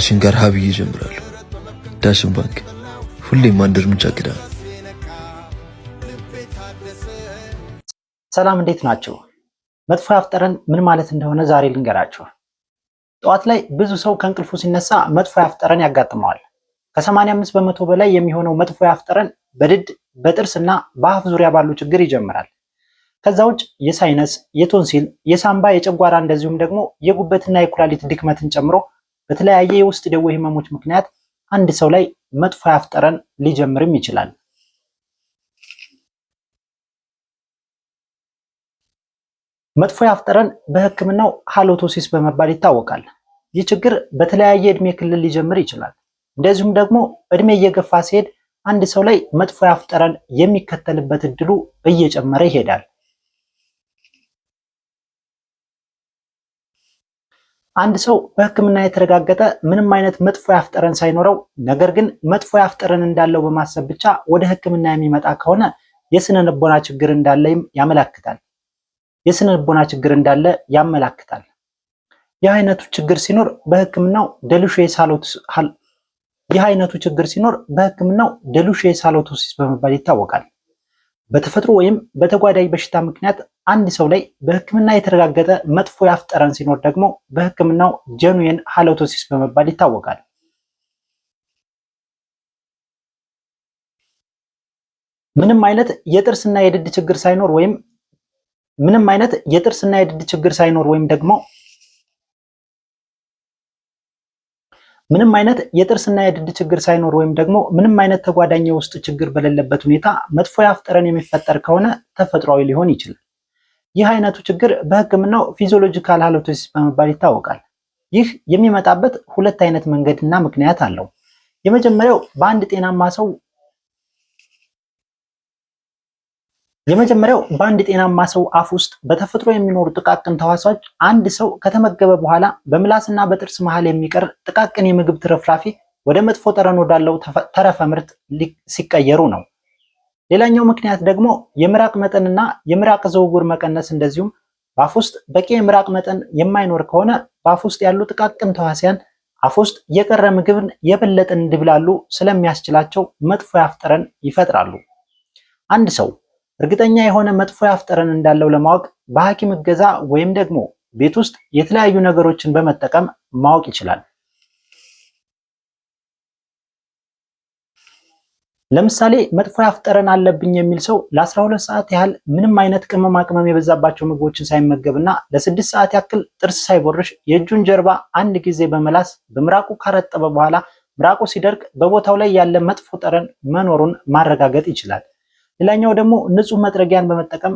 ሽንጋር ሀብዬ ይጀምራሉ። ዳሽን ባንክ ሁሌም አንድ እርምጃ ቀዳሚ። ሰላም እንዴት ናችሁ? መጥፎ የአፍ ጠረን ምን ማለት እንደሆነ ዛሬ ልንገራችሁ። ጠዋት ላይ ብዙ ሰው ከእንቅልፉ ሲነሳ መጥፎ የአፍ ጠረን ያጋጥመዋል። ከ85 በመቶ በላይ የሚሆነው መጥፎ የአፍ ጠረን በድድ በጥርስና በአፍ ዙሪያ ባሉ ችግር ይጀምራል። ከዛ ውጭ የሳይነስ፣ የቶንሲል፣ የሳምባ፣ የጨጓራ እንደዚሁም ደግሞ የጉበትና የኩላሊት ድክመትን ጨምሮ በተለያየ የውስጥ ደዌ ህመሞች ምክንያት አንድ ሰው ላይ መጥፎ የአፍ ጠረን ሊጀምርም ይችላል። መጥፎ የአፍ ጠረን በህክምናው ሃሎቶሲስ በመባል ይታወቃል። ይህ ችግር በተለያየ እድሜ ክልል ሊጀምር ይችላል። እንደዚሁም ደግሞ እድሜ እየገፋ ሲሄድ አንድ ሰው ላይ መጥፎ የአፍ ጠረን የሚከተልበት እድሉ እየጨመረ ይሄዳል። አንድ ሰው በህክምና የተረጋገጠ ምንም አይነት መጥፎ የአፍ ጠረን ሳይኖረው ነገር ግን መጥፎ የአፍ ጠረን እንዳለው በማሰብ ብቻ ወደ ህክምና የሚመጣ ከሆነ የስነ ልቦና ችግር እንዳለም ያመለክታል። የስነ ልቦና ችግር እንዳለ ያመለክታል። ይህ አይነቱ ችግር ሲኖር በህክምናው ደሉሼ ሃሎቶሲስ በመባል ይታወቃል። በተፈጥሮ ወይም በተጓዳኝ በሽታ ምክንያት አንድ ሰው ላይ በህክምና የተረጋገጠ መጥፎ የአፍ ጠረን ሲኖር ደግሞ በህክምናው ጀኑዊን ሃሎቶሲስ በመባል ይታወቃል። ምንም አይነት የጥርስና የድድ ችግር ሳይኖር ወይም ደግሞ ምንም አይነት ተጓዳኝ የውስጥ ችግር በሌለበት ሁኔታ መጥፎ የአፍ ጠረን የሚፈጠር ከሆነ ተፈጥሯዊ ሊሆን ይችላል። ይህ አይነቱ ችግር በህክምናው ፊዚዮሎጂካል ሃሎቶሲስ በመባል ይታወቃል። ይህ የሚመጣበት ሁለት አይነት መንገድና ምክንያት አለው። የመጀመሪያው በአንድ ጤናማ ሰው አፍ ውስጥ በተፈጥሮ የሚኖሩ ጥቃቅን ተዋሳዎች አንድ ሰው ከተመገበ በኋላ በምላስና በጥርስ መሃል የሚቀር ጥቃቅን የምግብ ትርፍራፊ ወደ መጥፎ ጠረን ወዳለው ተረፈ ምርት ሲቀየሩ ነው። ሌላኛው ምክንያት ደግሞ የምራቅ መጠንና የምራቅ ዝውውር መቀነስ እንደዚሁም በአፍ ውስጥ በቂ የምራቅ መጠን የማይኖር ከሆነ በአፍ ውስጥ ያሉ ጥቃቅን ተዋሲያን አፍ ውስጥ የቀረ ምግብን የበለጠ እንዲብላሉ ስለሚያስችላቸው መጥፎ የአፍ ጠረን ይፈጥራሉ። አንድ ሰው እርግጠኛ የሆነ መጥፎ የአፍ ጠረን እንዳለው ለማወቅ በሐኪም እገዛ ወይም ደግሞ ቤት ውስጥ የተለያዩ ነገሮችን በመጠቀም ማወቅ ይችላል። ለምሳሌ መጥፎ የአፍ ጠረን አለብኝ የሚል ሰው ለ12 ሰዓት ያህል ምንም አይነት ቅመማ ቅመም የበዛባቸው ምግቦችን ሳይመገብና ለ6 ሰዓት ያክል ጥርስ ሳይቦርሽ የእጁን ጀርባ አንድ ጊዜ በመላስ በምራቁ ካረጠበ በኋላ ምራቁ ሲደርቅ በቦታው ላይ ያለ መጥፎ ጠረን መኖሩን ማረጋገጥ ይችላል። ሌላኛው ደግሞ ንጹህ መጥረጊያን በመጠቀም